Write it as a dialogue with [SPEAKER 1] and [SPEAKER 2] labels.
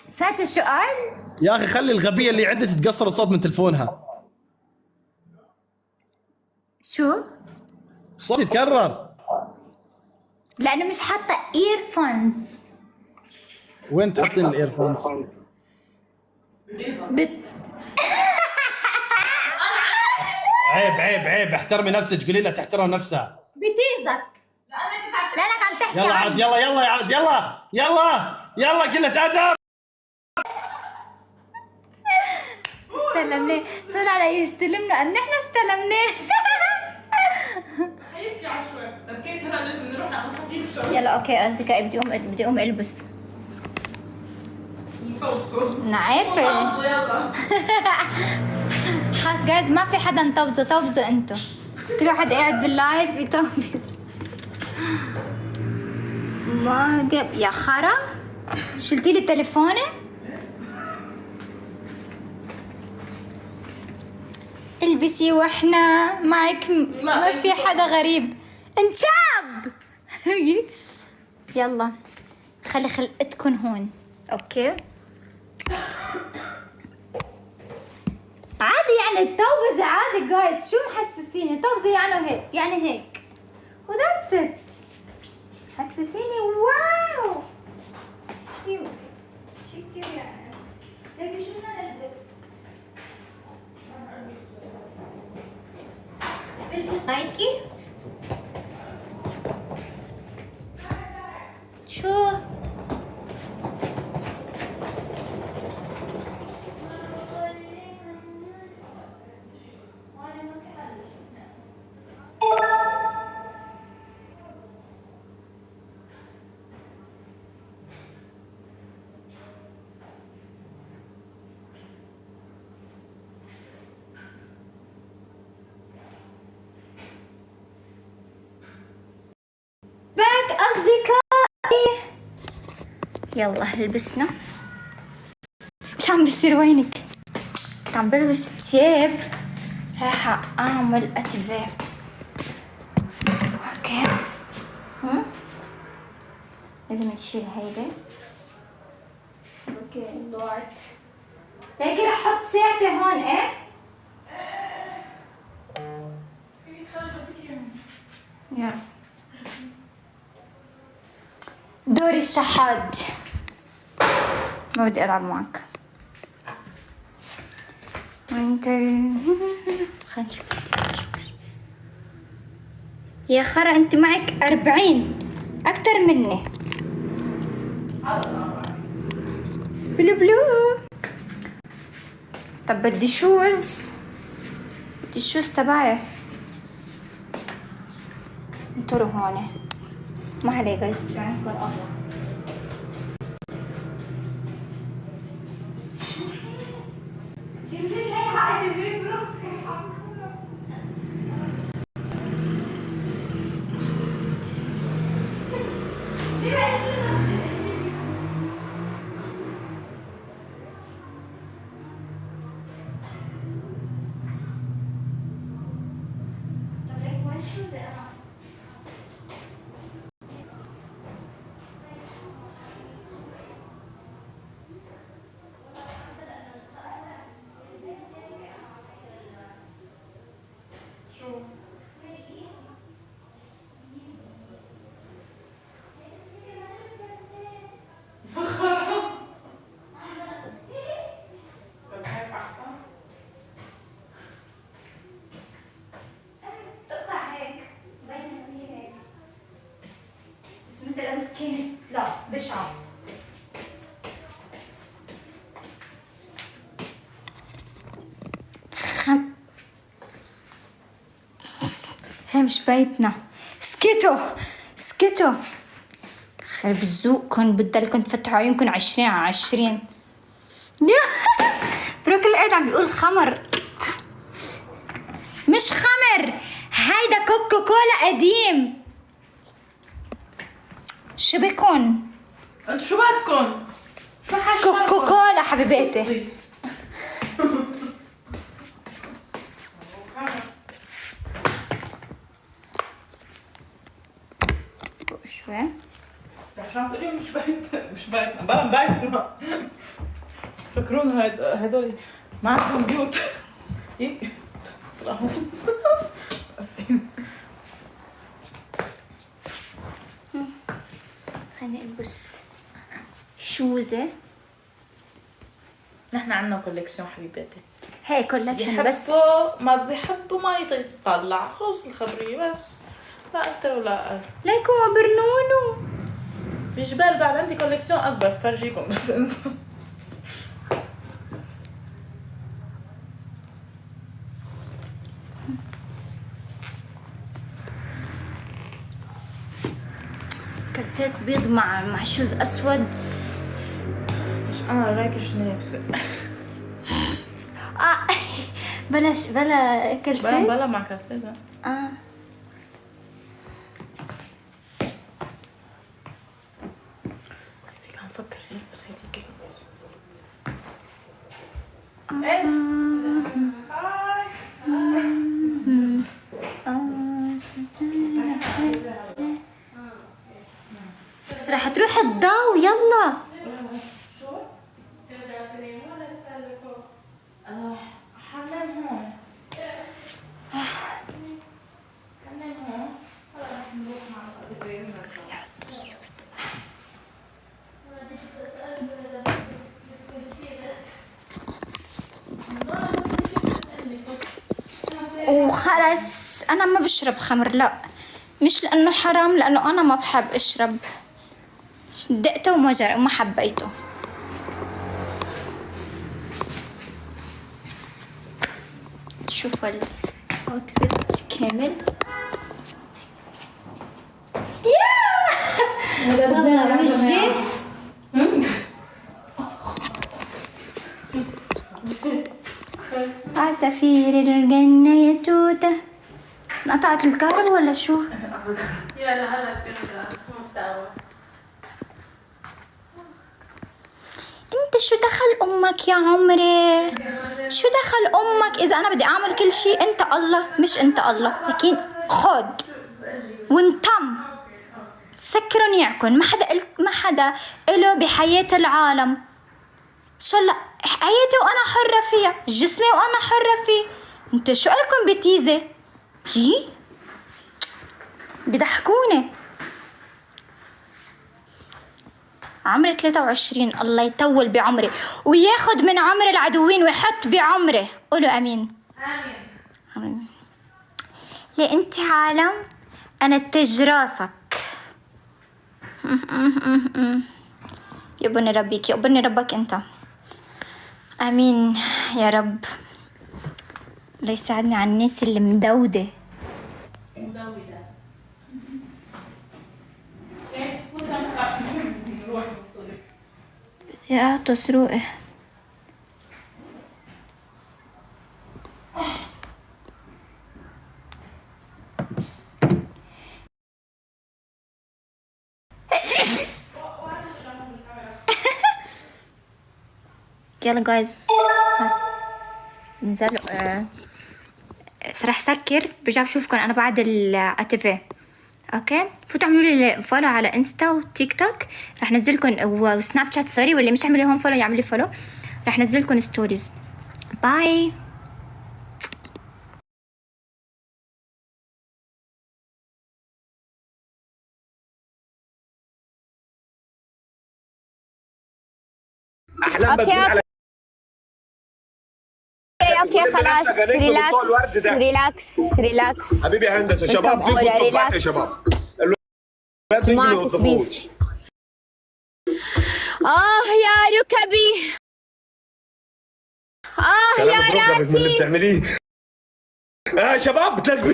[SPEAKER 1] سمعت السؤال؟
[SPEAKER 2] يا اخي خلي الغبيه اللي عندك تقصر الصوت من تلفونها.
[SPEAKER 1] شو؟
[SPEAKER 2] الصوت يتكرر.
[SPEAKER 1] لأنه مش حاطة ايرفونز.
[SPEAKER 2] وين تحطين الايرفونز؟ عيب عيب عيب، احترمي نفسك، قولي لها تحترم نفسها.
[SPEAKER 1] بتيزك لأنك عم تحكي
[SPEAKER 2] يلا عاد، يلا يلا يا عاد، يلا يلا يلا، قلة أدب.
[SPEAKER 1] استلمناه، صار على يستلمنا ان احنا استلمناه.
[SPEAKER 3] حيبكي عشوائي، بكيت هلا لازم نروح نعمل خفيف شوي.
[SPEAKER 1] يلا اوكي اصدقائي، بدي اقوم البس.
[SPEAKER 3] نطوبسوا.
[SPEAKER 1] انا عارفه.
[SPEAKER 3] يلا.
[SPEAKER 1] خلاص جايز، ما في حدا نطوبزه، طوبزوا انتو. كل واحد قاعد باللايف يطوبز. ما جاب يا خرا، شلتي لي تليفوني. البسي واحنا معك، ما في حدا غريب. انشاب. يلا خلي خلقتكن هون. اوكي عادي يعني التوبزة عادي جايز، شو محسسيني توبزة يعني هيك، يعني هيك وذاتس ات. حسسيني واو شي كتير يعني. لكن شو بدنا نلبس؟ بلبس نايكي. شو باك أصدقائي. يلا لبسنا. مش عم بيصير وينك؟ كنت عم بلبس تياب، رايحة أعمل أتيفيه. أوكي لازم نشيل هيدا. أوكي لورد هيك رح أحط ساعتي هون. إيه يلا دوري الشحاد. ما بدي ألعب معك. وانت خلينا نشوف. يا خرا انت معك 40 اكتر مني. بلو بلو. طب بدي شوز تبعي. انطروا هون. ما عليه جايز، بدي عندكم افضل. كانت لا بشعة. هي مش بيتنا. سكتوا خرب ذوقكن، بدلكن تفتحوا عيونكن 20/20. بروك اللي قاعد عم بيقول خمر. مش خمر، هيدا كوكا كولا قديم. شو بكون؟
[SPEAKER 3] انتو شو بدكن؟ شو
[SPEAKER 1] كوكا كولا حبيباتي. شوي.
[SPEAKER 3] عشان عم تقولي مش بايت بلا بايتنا. فكرون هدول ما عندهم بيوت. ايه طلعوا أستين.
[SPEAKER 1] خليني البس شوزة.
[SPEAKER 3] نحن عنا كوليكسيون حبيباتي.
[SPEAKER 1] هي كولكشن بس
[SPEAKER 3] ما بيحبوا ما يطلع خلص الخبرية بس لا اكثر ولا اقل.
[SPEAKER 1] ليكو برنونو.
[SPEAKER 3] بجبال بعد عندي كوليكسيون اكبر بفرجيكم بس انسى.
[SPEAKER 1] كلسات بيض مع شوز اسود.
[SPEAKER 3] مش انا رايك شنو لابسه.
[SPEAKER 1] بلاش بلا كلسات.
[SPEAKER 3] بلا مع كاسات. فيك عم فكر هيك بس هيك كده بس.
[SPEAKER 1] بس رح تروح الضو يلا.
[SPEAKER 3] حنان هون. حنان هون. هلا رح نروح مع الأطباء ونرجع.
[SPEAKER 1] وخلص انا ما بشرب خمر، لا مش لانه حرام، لانه انا ما بحب اشرب. دقته وما حبيته. شوفوا الاوتفيت كامل. يا وجهي عصافير الجنة يا توتة. انقطعت الكهرباء ولا شو؟
[SPEAKER 3] يا لا هلا كده محتوى.
[SPEAKER 1] انت شو دخل امك يا عمري؟ شو دخل امك؟ اذا انا بدي اعمل كل شيء انت الله، مش انت الله، لكن خد وانتم سكروا نيعكن. ما حدا له بحياة العالم. ان شاء الله حياتي وانا حرة فيها، جسمي وانا حرة فيه. انت شو قالكم بتيزة؟ هي بضحكوني. عمري 23. الله يطول بعمري وياخد من عمر العدوين ويحط بعمري. قولوا امين. امين. ليه انت عالم انا تج راسك. يقبلني ربك، يقبلني ربك انت. امين يا رب. الله يساعدني على الناس اللي مدودة. يا تصروقي. يلا جايز خلاص نزلوا. راح سكر برجع بشوفكم انا بعد الاتيفي. اوكي فوتوا اعملوا لي فولو على انستا وتيك توك. راح نزلكم وسناب شات سوري، واللي مش عامل لهم فولو يعمل لي فولو. راح نزلكم ستوريز. باي.
[SPEAKER 4] احلام بتقول على
[SPEAKER 5] اوكي خلاص ريلاكس ريلاكس ريلاكس.
[SPEAKER 4] حبيبي يا هندسه شباب تيجوا الطباخ يا شباب. الولاد تيجوا
[SPEAKER 5] معك
[SPEAKER 4] يوقفوش.
[SPEAKER 5] بيس. يا ركبي. يا
[SPEAKER 4] كلام ركبك من اللي
[SPEAKER 5] راسي.
[SPEAKER 4] بتعمليه. شباب بتلقوا